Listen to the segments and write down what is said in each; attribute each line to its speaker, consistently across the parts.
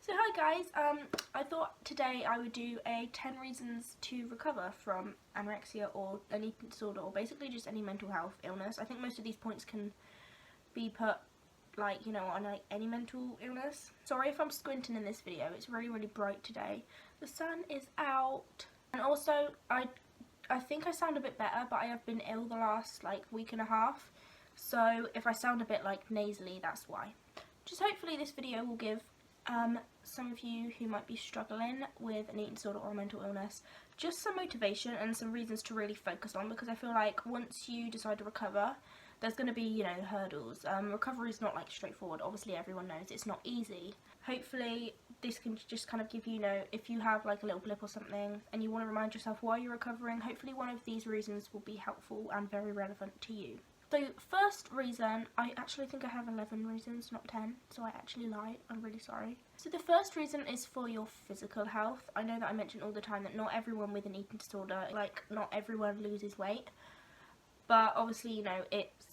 Speaker 1: So hi guys, I thought today I would do a 10 reasons to recover from anorexia or an eating disorder, or basically just any mental health illness. I think most of these points can be put like, you know, on like any mental illness. Sorry if I'm squinting in this video, it's really bright today. The sun is out. And also I think I sound a bit better, but I have been ill the last like week and a half. So if I sound a bit like nasally, that's why. Just hopefully this video will give some of you who might be struggling with an eating disorder or a mental illness just some motivation and some reasons to really focus on, because I feel like once you decide to recover, there's going to be, you know, hurdles. Recovery is not like straightforward. Obviously everyone knows it's not easy. Hopefully this can just kind of give you, if you have like a little blip or something and you want to remind yourself why you're recovering, hopefully one of these reasons will be helpful and very relevant to you. So first reason, I actually think I have 11 reasons, not 10, so I actually lied, I'm really sorry. So the first reason is for your physical health. I know that I mention all the time that not everyone with an eating disorder, like not everyone loses weight, but obviously, you know, it's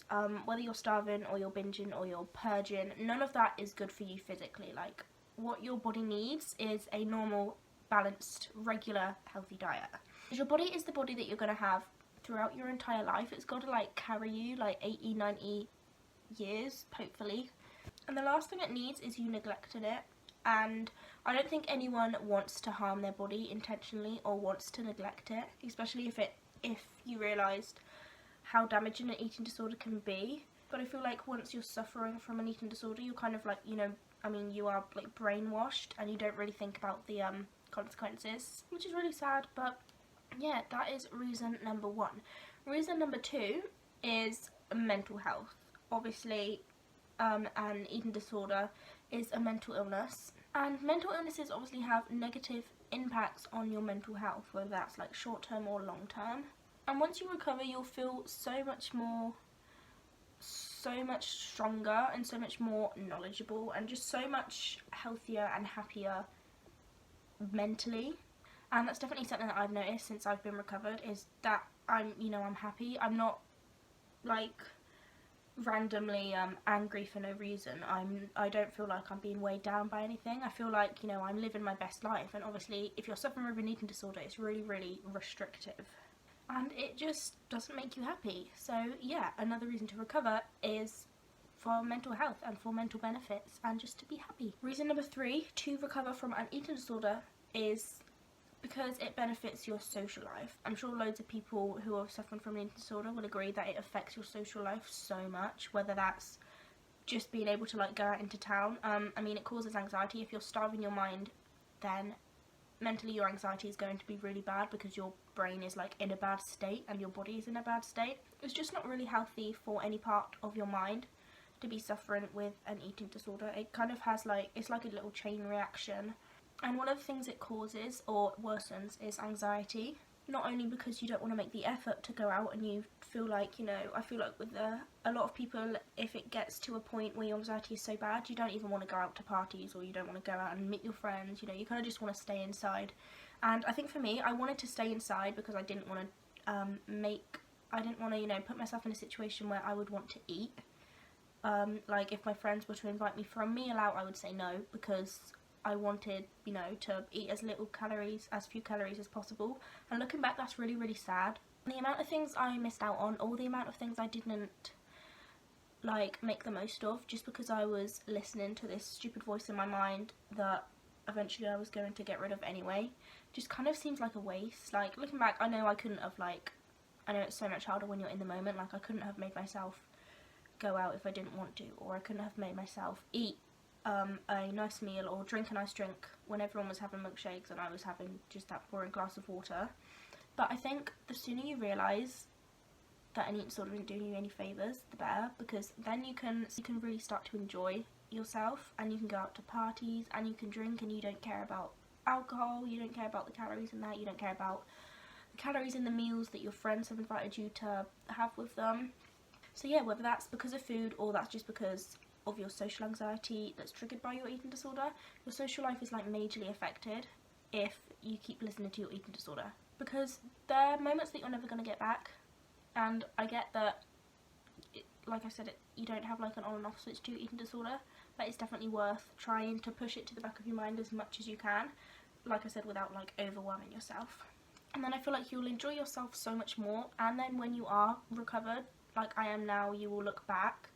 Speaker 1: whether you're starving or you're binging or you're purging, none of that is good for you physically. Like, what your body needs is a normal, balanced, regular, healthy diet. Because your body is the body that you're going to have throughout your entire life. It's got to like carry you like 80, 90 years, hopefully. And the last thing it needs is you neglecting it. And I don't think anyone wants to harm their body intentionally or wants to neglect it, especially if you realised how damaging an eating disorder can be. But I feel like once you're suffering from an eating disorder, you're kind of like, you know, I mean, you are like brainwashed and you don't really think about the consequences, which is really sad. But yeah, that is reason number one. Reason number two is mental health. Obviously, an eating disorder is a mental illness, and mental illnesses obviously have negative impacts on your mental health, whether that's like short term or long term. And once you recover, you'll feel so much stronger and so much more knowledgeable and just so much healthier and happier mentally. And that's definitely something that I've noticed since I've been recovered, is that I'm happy. I'm not like randomly angry for no reason. I don't feel like I'm being weighed down by anything. I feel like, you know, I'm living my best life. And obviously if you're suffering with an eating disorder, it's really restrictive and it just doesn't make you happy. So yeah, another reason to recover is for mental health and for mental benefits and just to be happy. Reason number three to recover from an eating disorder is because it benefits your social life. I'm sure loads of people who are suffering from an eating disorder will agree that it affects your social life so much, whether that's just being able to like go out into town. I mean, it causes anxiety. If you're starving your mind, then mentally your anxiety is going to be really bad because your brain is like in a bad state and your body is in a bad state. It's just not really healthy for any part of your mind to be suffering with an eating disorder. It kind of has like, it's like a little chain reaction. And one of the things it causes or worsens is anxiety. Not only because you don't want to make the effort to go out and you feel like, you know, I feel like with a lot of people, if it gets to a point where your anxiety is so bad, you don't even want to go out to parties or you don't want to go out and meet your friends, you know, you kind of just want to stay inside. And I think for me, I wanted to stay inside because I didn't want to, you know, put myself in a situation where I would want to eat. Like if my friends were to invite me for a meal out, I would say no because I wanted, you know, to eat as few calories as possible. And looking back, that's really sad. And the amount of things I missed out on, or the amount of things I didn't like make the most of just because I was listening to this stupid voice in my mind that eventually I was going to get rid of anyway, just kind of seems like a waste. Like looking back, I know I couldn't have I know it's so much harder when you're in the moment, like I couldn't have made myself go out if I didn't want to, or I couldn't have made myself eat a nice meal or drink a nice drink when everyone was having milkshakes and I was having just that boring glass of water. But I think the sooner you realise that an eating disorder isn't doing you any favours, the better, because then you can really start to enjoy yourself and you can go out to parties and you can drink and you don't care about alcohol, you don't care about the calories in that, you don't care about the calories in the meals that your friends have invited you to have with them. So yeah, whether that's because of food or that's just because of your social anxiety that's triggered by your eating disorder, your social life is like majorly affected if you keep listening to your eating disorder, because there are moments that you're never going to get back. And I get that, like I said, you don't have like an on and off switch to your eating disorder, that it's definitely worth trying to push it to the back of your mind as much as you can, like I said, without like overwhelming yourself. And then I feel like you'll enjoy yourself so much more, and then when you are recovered, like I am now, you will look back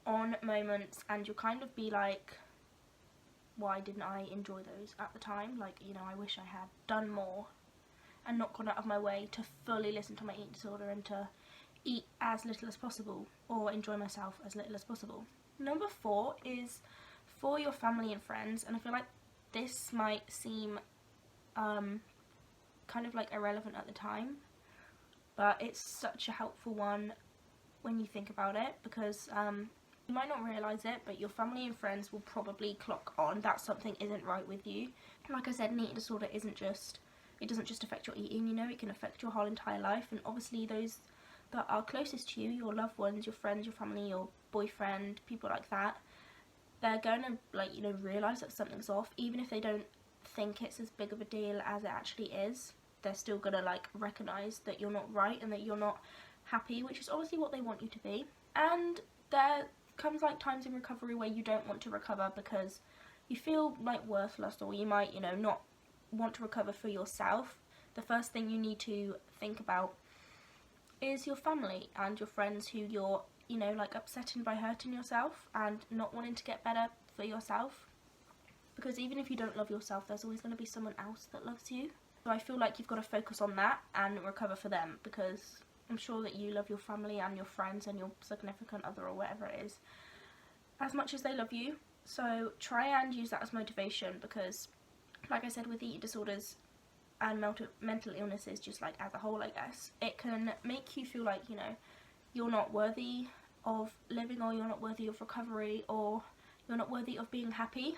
Speaker 1: on moments and you'll kind of be like, why didn't I enjoy those at the time? Like, you know, I wish I had done more and not gone out of my way to fully listen to my eating disorder and to eat as little as possible or enjoy myself as little as possible. Number 4 is for your family and friends, and I feel like this might seem kind of like irrelevant at the time, but it's such a helpful one when you think about it, because you might not realise it, but your family and friends will probably clock on that something isn't right with you. Like I said, an eating disorder it doesn't just affect your eating, you know, it can affect your whole entire life, and obviously those that are closest to you, your loved ones, your friends, your family, your boyfriend, people like that, they're going to, like, you know, realise that something's off, even if they don't think it's as big of a deal as it actually is. They're still going to, like, recognise that you're not right and that you're not happy, which is obviously what they want you to be. And there comes, like, times in recovery where you don't want to recover because you feel, like, worthless, or you might, you know, not want to recover for yourself. The first thing you need to think about is your family and your friends who you're, you know, like, upsetting by hurting yourself and not wanting to get better for yourself. Because even if you don't love yourself, there's always going to be someone else that loves you. So I feel like you've got to focus on that and recover for them, because I'm sure that you love your family and your friends and your significant other or whatever it is as much as they love you. So try and use that as motivation, because like I said, with eating disorders and mental illnesses, just like as a whole, I guess, it can make you feel like, you know, you're not worthy of living, or you're not worthy of recovery, or you're not worthy of being happy.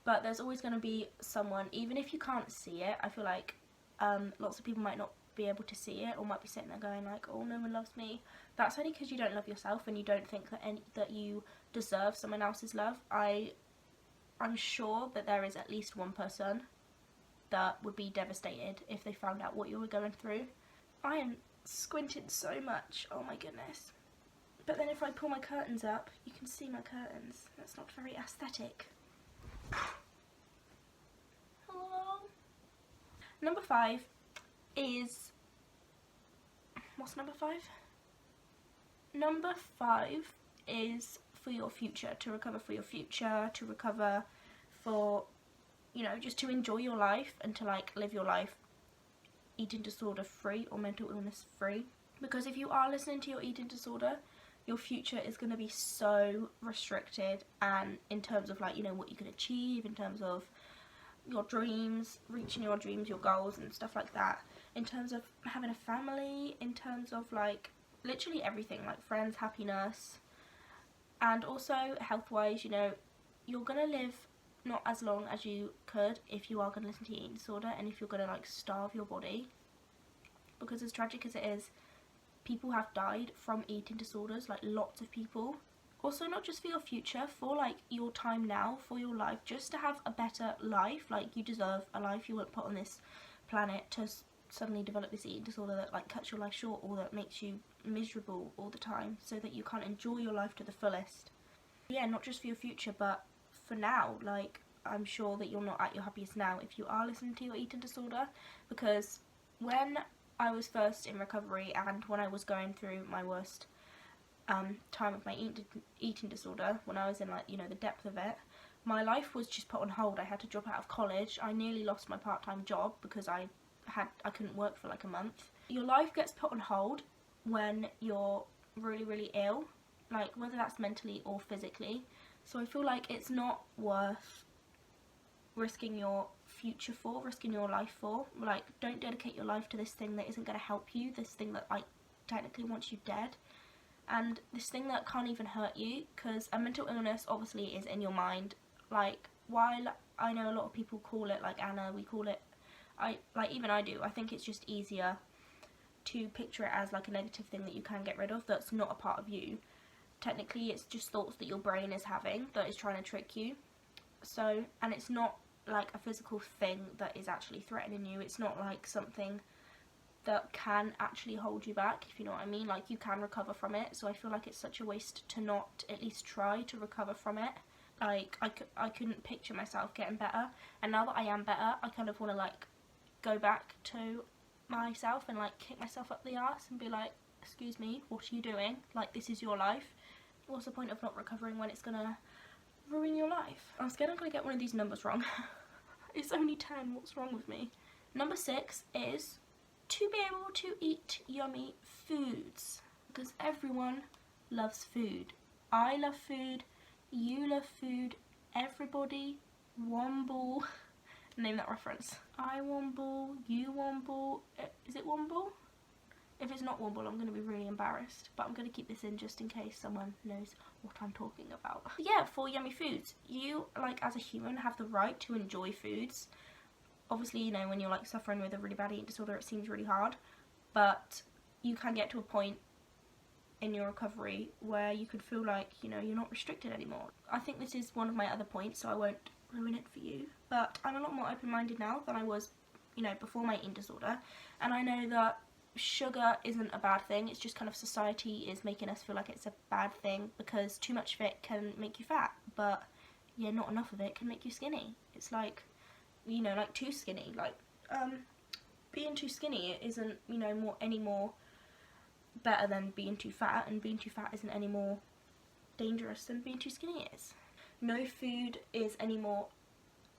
Speaker 1: But there's always going to be someone, even if you can't see it. I feel like lots of people might not be able to see it, or might be sitting there going like, oh, no one loves me. That's only because you don't love yourself and you don't think that you deserve someone else's love. I'm sure that there is at least one person that would be devastated if they found out what you were going through. I am squinting so much, oh my goodness. But then if I pull my curtains up, you can see my curtains. That's not very aesthetic. Hello? Number 5 is... What's number 5? Number 5 is for your future, to recover for your future, to recover for, you know, just to enjoy your life and to, like, live your life eating disorder free or mental illness free. Because if you are listening to your eating disorder, your future is going to be so restricted, and in terms of, like, you know, what you can achieve, in terms of your dreams, reaching your dreams, your goals and stuff like that, in terms of having a family, in terms of, like, literally everything, like friends, happiness, and also health-wise, you know, you're going to live not as long as you could if you are going to listen to your eating disorder, and if you're going to, like, starve your body. Because as tragic as it is, people have died from eating disorders, like lots of people. Also, not just for your future, for, like, your time now, for your life, just to have a better life. Like, you deserve a life. You weren't put on this planet to suddenly develop this eating disorder that, like, cuts your life short, or that makes you miserable all the time, so that you can't enjoy your life to the fullest. Yeah, not just for your future, but for now. Like, I'm sure that you're not at your happiest now if you are listening to your eating disorder, because when I was first in recovery and when I was going through my worst time of my eating disorder, when I was in, like, you know, the depth of it, my life was just put on hold. I had to drop out of college. I nearly lost my part-time job because I couldn't work for like a month. Your life gets put on hold when you're really, really ill, like whether that's mentally or physically. So I feel like it's not worth risking your future for, risking your life for. Like, don't dedicate your life to this thing that isn't going to help you, this thing that, like, technically wants you dead, and this thing that can't even hurt you, because a mental illness obviously is in your mind. Like, while I know a lot of people call it, like Anna, we call it, even I do, I think it's just easier to picture it as like a negative thing that you can get rid of, that's not a part of you. Technically it's just thoughts that your brain is having that is trying to trick you. So, and it's not like a physical thing that is actually threatening you. It's not like something that can actually hold you back, if you know what I mean. Like, you can recover from it, so I feel like it's such a waste to not at least try to recover from it. like I couldn't picture myself getting better, and now that I am better, I kind of want to like go back to myself and like kick myself up the arse and be like, excuse me, what are you doing? Like, this is your life. What's the point of not recovering when it's gonna ruin your life? I'm scared I'm gonna get one of these numbers wrong. It's only 10, what's wrong with me? Number 6 is to be able to eat yummy foods, because everyone loves food. I love food, you love food, everybody. Womble. Name that reference. I womble, you womble. Is it womble? If it's not womble, I'm going to be really embarrassed, but I'm going to keep this in just in case someone knows what I'm talking about. But yeah, for yummy foods, you, like, as a human, have the right to enjoy foods. Obviously, you know, when you're like suffering with a really bad eating disorder, it seems really hard, but you can get to a point in your recovery where you could feel like, you know, you're not restricted anymore. I think this is one of my other points, so I won't ruin it for you, but I'm a lot more open-minded now than I was, you know, before my eating disorder, and I know that sugar isn't a bad thing. It's just kind of society is making us feel like it's a bad thing, because too much of it can make you fat, but yeah, not enough of it can make you skinny. It's like, you know, like too skinny. Like, being too skinny isn't, you know, any more better than being too fat, and being too fat isn't any more dangerous than being too skinny is. No food is any more,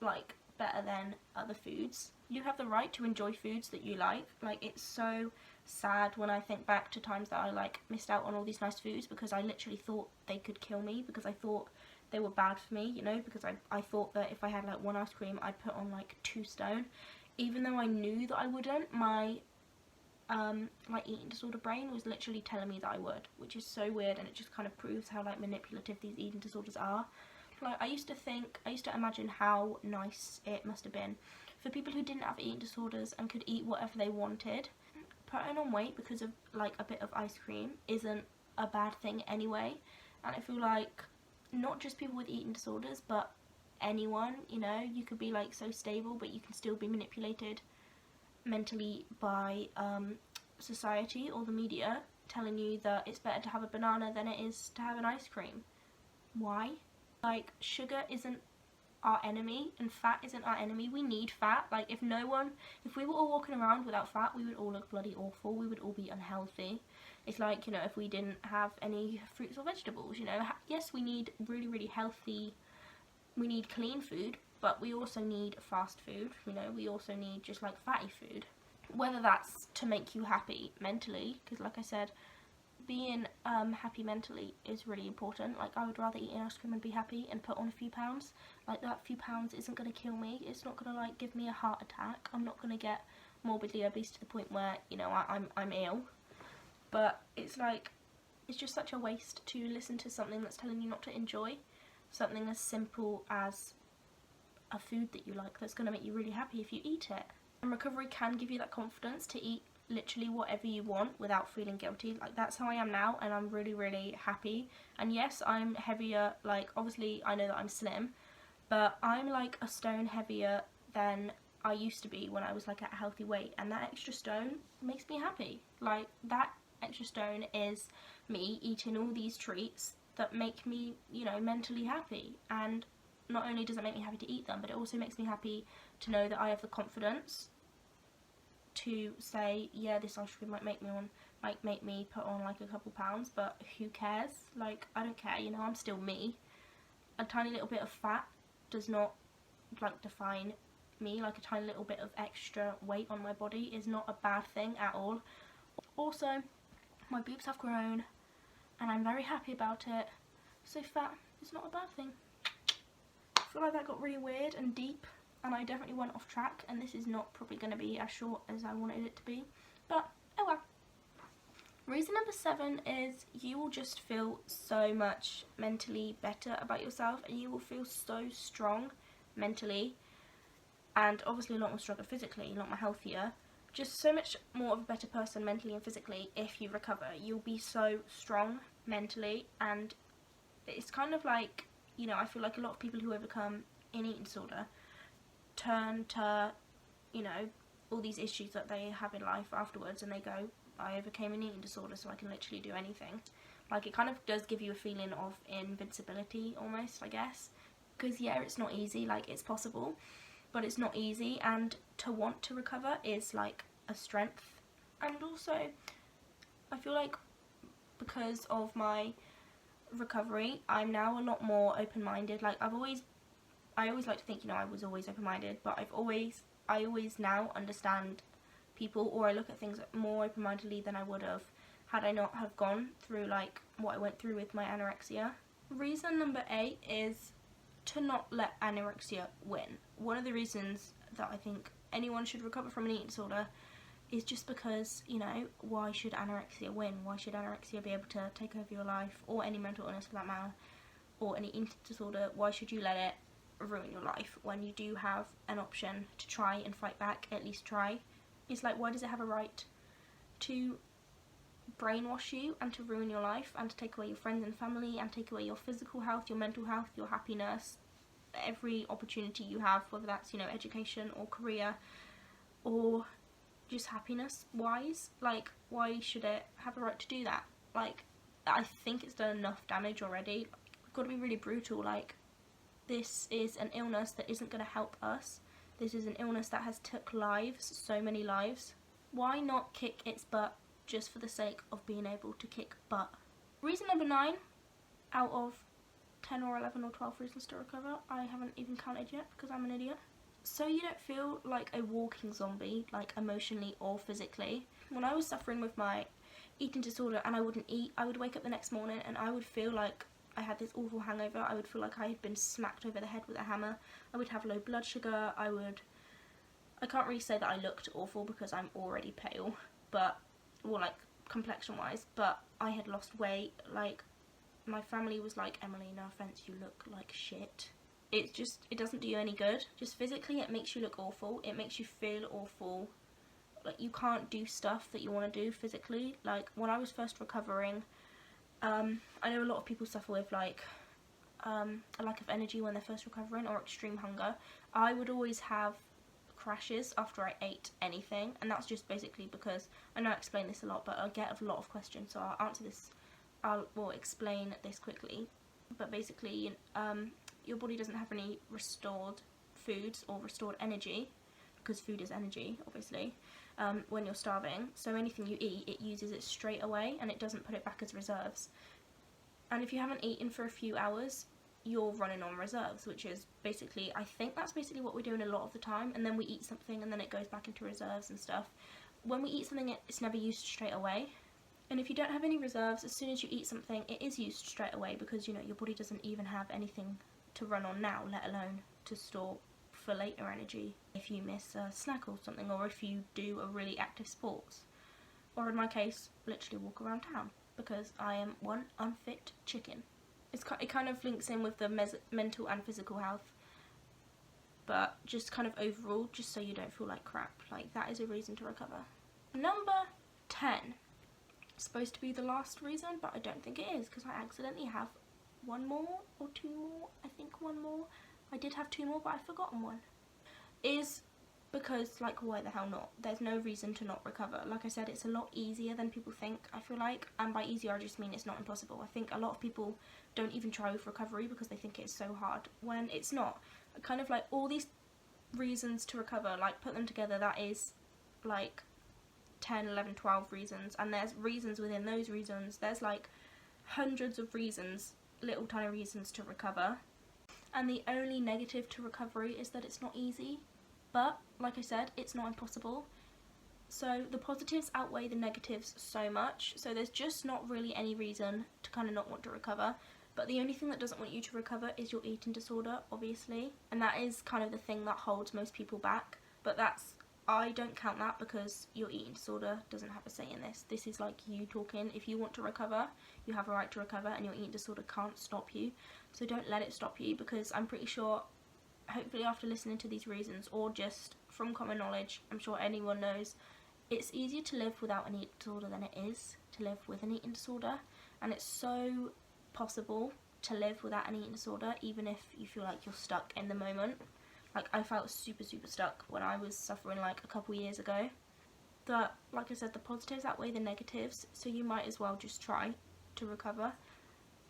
Speaker 1: like, better than other foods. You have the right to enjoy foods that you like. Like, it's so sad when I think back to times that I, like, missed out on all these nice foods because I literally thought they could kill me, because I thought they were bad for me, you know, because I thought that if I had like one ice cream I'd put on like 2 stone, even though I knew that I wouldn't. My like eating disorder brain was literally telling me that I would, which is so weird, and it just kind of proves how like manipulative these eating disorders are. Like, I used to imagine how nice it must have been for people who didn't have eating disorders and could eat whatever they wanted. Putting on weight because of like a bit of ice cream isn't a bad thing anyway, and I feel like not just people with eating disorders, but anyone, you know, you could be like so stable but you can still be manipulated mentally by society or the media telling you that it's better to have a banana than it is to have an ice cream. Why? Like, sugar isn't our enemy and fat isn't our enemy. We need fat. Like, if we were all walking around without fat, we would all look bloody awful. We would all be unhealthy. It's like, you know, if we didn't have any fruits or vegetables, you know, yes, we need really, really healthy, we need clean food, but we also need fast food, you know, we also need just like fatty food. Whether that's to make you happy mentally, because like I said, being happy mentally is really important. Like, I would rather eat an ice cream and be happy and put on a few pounds. Like, that few pounds isn't going to kill me. It's not going to like give me a heart attack. I'm not going to get morbidly obese to the point where, you know, I'm ill. But it's like, it's just such a waste to listen to something that's telling you not to enjoy something as simple as a food that you like that's going to make you really happy if you eat it. And recovery can give you that confidence to eat literally whatever you want without feeling guilty. Like, that's how I am now, and I'm really, really happy. And yes, I'm heavier. Like, obviously I know that I'm slim, but I'm like a stone heavier than I used to be when I was like at a healthy weight, and that extra stone makes me happy. Like, that extra stone is me eating all these treats that make me, you know, mentally happy. And not only does it make me happy to eat them, but it also makes me happy to know that I have the confidence to say, yeah, this ice cream might make me put on like a couple pounds, but who cares? Like, I don't care, you know, I'm still me. A tiny little bit of fat does not like define me. Like, a tiny little bit of extra weight on my body is not a bad thing at all. Also, my boobs have grown and I'm very happy about it, so fat is not a bad thing. I feel like that got really weird and deep, and I definitely went off track, and this is not probably going to be as short as I wanted it to be, but oh well. Reason number 7 is you will just feel so much mentally better about yourself, and you will feel so strong mentally, and obviously a lot more stronger physically, a lot more healthier. Just so much more of a better person mentally and physically if you recover. You'll be so strong mentally, and it's kind of like, you know, I feel like a lot of people who overcome an eating disorder turn to, you know, all these issues that they have in life afterwards, and they go, I overcame an eating disorder, so I can literally do anything. Like, it kind of does give you a feeling of invincibility almost, I guess, because yeah, it's not easy. Like, it's possible, but it's not easy, and to want to recover is like a strength. And also I feel like because of my recovery, I'm now a lot more open-minded. Like, I always like to think, you know, I was always open-minded, but I always now understand people, or I look at things more open-mindedly than I would have had I not have gone through like what I went through with my anorexia. Reason number 8 is to not let anorexia win. One of the reasons that I think anyone should recover from an eating disorder is just because, you know, why should anorexia win? Why should anorexia be able to take over your life, or any mental illness for that matter, or any eating disorder? Why should you let it ruin your life when you do have an option to try and fight back? At least try. It's like, why does it have a right to brainwash you and to ruin your life and to take away your friends and family and take away your physical health, your mental health, your happiness, every opportunity you have, whether that's, you know, education or career or just happiness wise? Like, why should it have a right to do that? Like, I think it's done enough damage already. We've got to be really brutal. Like, this is an illness that isn't going to help us. This is an illness that has took lives, so many lives. Why not kick its butt just for the sake of being able to kick butt? Reason number 9 out of 10 or 11 or 12 reasons to recover, I haven't even counted yet because I'm an idiot. So you don't feel like a walking zombie, like emotionally or physically. When I was suffering with my eating disorder and I wouldn't eat, I would wake up the next morning and I would feel like I had this awful hangover. I would feel like I had been smacked over the head with a hammer. I would have low blood sugar. I can't really say that I looked awful because I'm already pale, but, well, like, complexion wise, but I had lost weight. Like, my family was like, Emily, no offense, you look like shit. It doesn't do you any good. Just physically, it makes you look awful. It makes you feel awful. Like, you can't do stuff that you want to do physically. Like, when I was first recovering, I know a lot of people suffer with, like, a lack of energy when they're first recovering, or extreme hunger. I would always have crashes after I ate anything, and that's just basically because, I know I explain this a lot, but I get a lot of questions, so I'll answer this, will explain this quickly. But basically, your body doesn't have any restored foods or restored energy, because food is energy, obviously, when you're starving. So anything you eat, it uses it straight away, and it doesn't put it back as reserves. And if you haven't eaten for a few hours, you're running on reserves, which is basically, I think that's basically what we're doing a lot of the time, and then we eat something and then it goes back into reserves and stuff. When we eat something, it's never used straight away. And if you don't have any reserves, as soon as you eat something, it is used straight away, because, you know, your body doesn't even have anything to run on now, let alone to store for later energy if you miss a snack or something, or if you do a really active sports, or in my case, literally walk around town, because I am one unfit chicken. It kind of links in with the mental and physical health, but just kind of overall, just so you don't feel like crap. Like, that is a reason to recover. Number 10. Supposed to be the last reason, but I don't think it is, because I accidentally have one more or two more. I think one more. I did have two more, but I've forgotten one. Is because, like, why the hell not? There's no reason to not recover. Like I said, it's a lot easier than people think, I feel like. And by easier, I just mean it's not impossible. I think a lot of people don't even try with recovery because they think it's so hard, when it's not. Kind of like all these reasons to recover, like, put them together, that is like 10, 11, 12 reasons. And there's reasons within those reasons. There's like hundreds of reasons, little tiny reasons to recover. And the only negative to recovery is that it's not easy. But, like I said, it's not impossible. So the positives outweigh the negatives so much. So there's just not really any reason to kind of not want to recover. But the only thing that doesn't want you to recover is your eating disorder, obviously. And that is kind of the thing that holds most people back. But I don't count that, because your eating disorder doesn't have a say in this. This is like you talking. If you want to recover, you have a right to recover, and your eating disorder can't stop you. So don't let it stop you, because I'm pretty sure, hopefully after listening to these reasons, or just from common knowledge, I'm sure anyone knows, it's easier to live without an eating disorder than it is to live with an eating disorder. And it's so possible to live without an eating disorder, even if you feel like you're stuck in the moment. Like, I felt super stuck when I was suffering, like, a couple years ago. But, like I said, the positives outweigh the negatives, so you might as well just try to recover,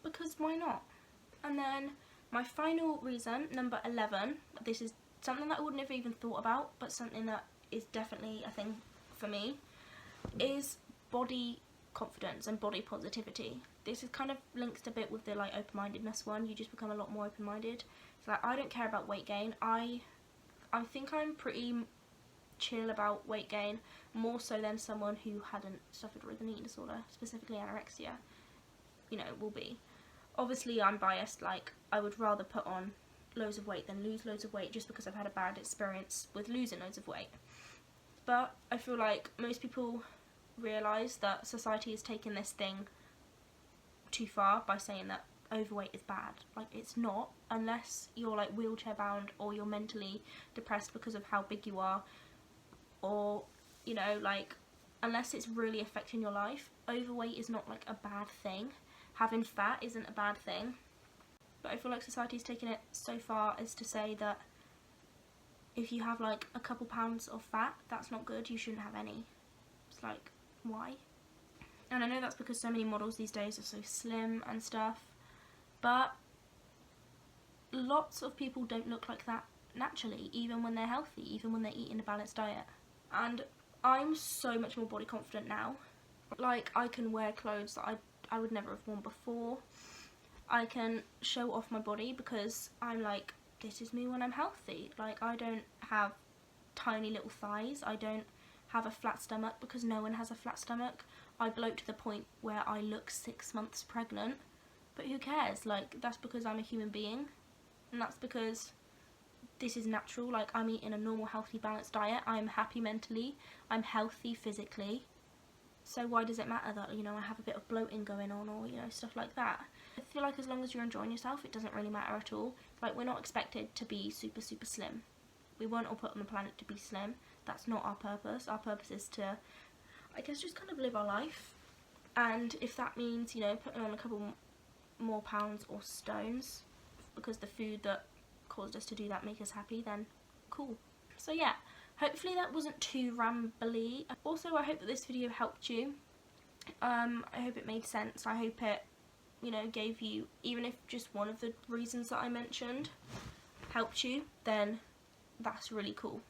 Speaker 1: because why not? And then My final reason, number 11, this is something that I wouldn't have even thought about, but something that is definitely a thing for me, is body confidence and body positivity. This is kind of linked a bit with the like open-mindedness one. You just become a lot more open-minded. So like, I don't care about weight gain. I think I'm pretty chill about weight gain, more so than someone who hadn't suffered with an eating disorder, specifically anorexia, you know, will be. Obviously I'm biased, like I would rather put on loads of weight than lose loads of weight, just because I've had a bad experience with losing loads of weight. But I feel like most people realise that society is taking this thing too far by saying that overweight is bad. Like, it's not, unless you're like wheelchair bound or you're mentally depressed because of how big you are, or you know, like, unless it's really affecting your life. Overweight is not like a bad thing. Having fat isn't a bad thing. But I feel like society's taken it so far as to say that if you have like a couple pounds of fat, that's not good, you shouldn't have any. It's like, why? And I know that's because so many models these days are so slim and stuff, but lots of people don't look like that naturally, even when they're healthy, even when they're eating a balanced diet. And I'm so much more body confident now. Like, I can wear clothes that I would never have worn before. I can show off my body because I'm like, this is me when I'm healthy. Like, I don't have tiny little thighs. I don't have a flat stomach because no one has a flat stomach. I bloat to the point where I look 6 months pregnant. But who cares? Like, that's because I'm a human being. And that's because this is natural. Like, I'm eating a normal, healthy, balanced diet. I'm happy mentally. I'm healthy physically. So why does it matter that, you know, I have a bit of bloating going on, or, you know, stuff like that? I feel like as long as you're enjoying yourself, it doesn't really matter at all. Like, we're not expected to be super, super slim. We weren't all put on the planet to be slim. That's not our purpose. Our purpose is to, I guess, just kind of live our life. And if that means, you know, putting on a couple more pounds or stones because the food that caused us to do that make us happy, then cool. So yeah, hopefully that wasn't too rambly. Also, I hope that this video helped you. I hope it made sense. I hope it, you know, gave you, even if just one of the reasons that I mentioned helped you, then that's really cool.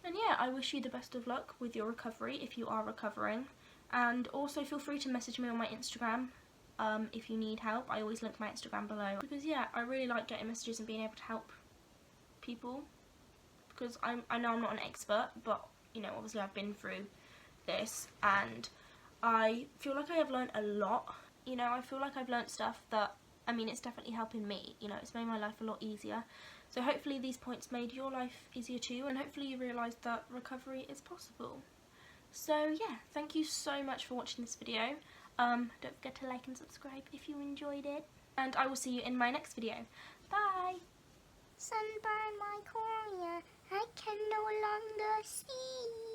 Speaker 1: And yeah, I wish you the best of luck with your recovery if you are recovering. And also feel free to message me on my Instagram if you need help. I always link my Instagram below. Because yeah, I really like getting messages and being able to help people. Because I know I'm not an expert, but, you know, obviously I've been through this. And I feel like I have learned a lot. You know, I feel like I've learned stuff that, I mean, it's definitely helping me. You know, it's made my life a lot easier. So hopefully these points made your life easier too, and hopefully you realised that recovery is possible. So yeah, thank you so much for watching this video. Don't forget to like and subscribe if you enjoyed it. And I will see you in my next video. Bye!
Speaker 2: Sunburn my cornea, I can no longer see.